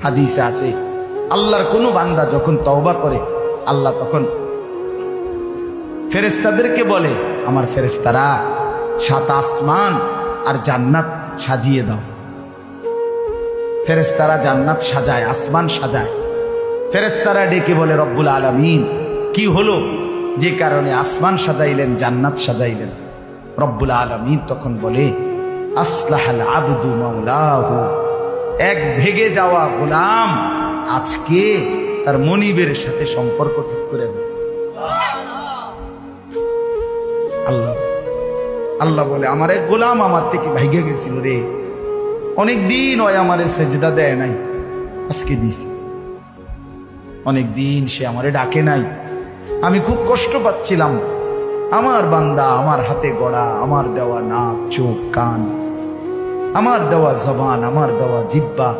হাদিসে আছে আল্লাহর কোন বান্দা যখন তওবা করে আল্লাহ তখন ফেরেশতাদেরকে বলে, আমার ফেরেশতারা 7 আসমান আর জান্নাত সাজিয়ে দাও। ফেরেশতারা জান্নাত সাজায়, আসমান সাজায়। ফেরেশতারা ডেকে বলে, রব্বুল আলামিন কি হলো যে কারণে আসমান সাজাইলেন, জান্নাত সাজাইলেন? রব্বুল আলামিন তখন বলে, আসলাহাল আবদু মাওলাহু, এক ভেগে যাওয়া গোলাম আজকে তার মনিবের সাথে সম্পর্ক ঠিক করে দিয়েছে। আল্লাহ আল্লাহ বলে, আমার এক গোলাম আমার থেকে ভাইগে গেছিল রে, অনেকদিন ওই আমারে সেজদা দেয় নাই, আজকে দিছে। অনেকদিন সে আমারে ডাকে নাই, আমি খুব কষ্ট পাচ্ছিলাম। আমার বান্দা আমার হাতে গড়া, আমার দেওয়া নাক চোখ কান, আমার দেওয়া জবান, আমার দেওয়া জিহ্বা,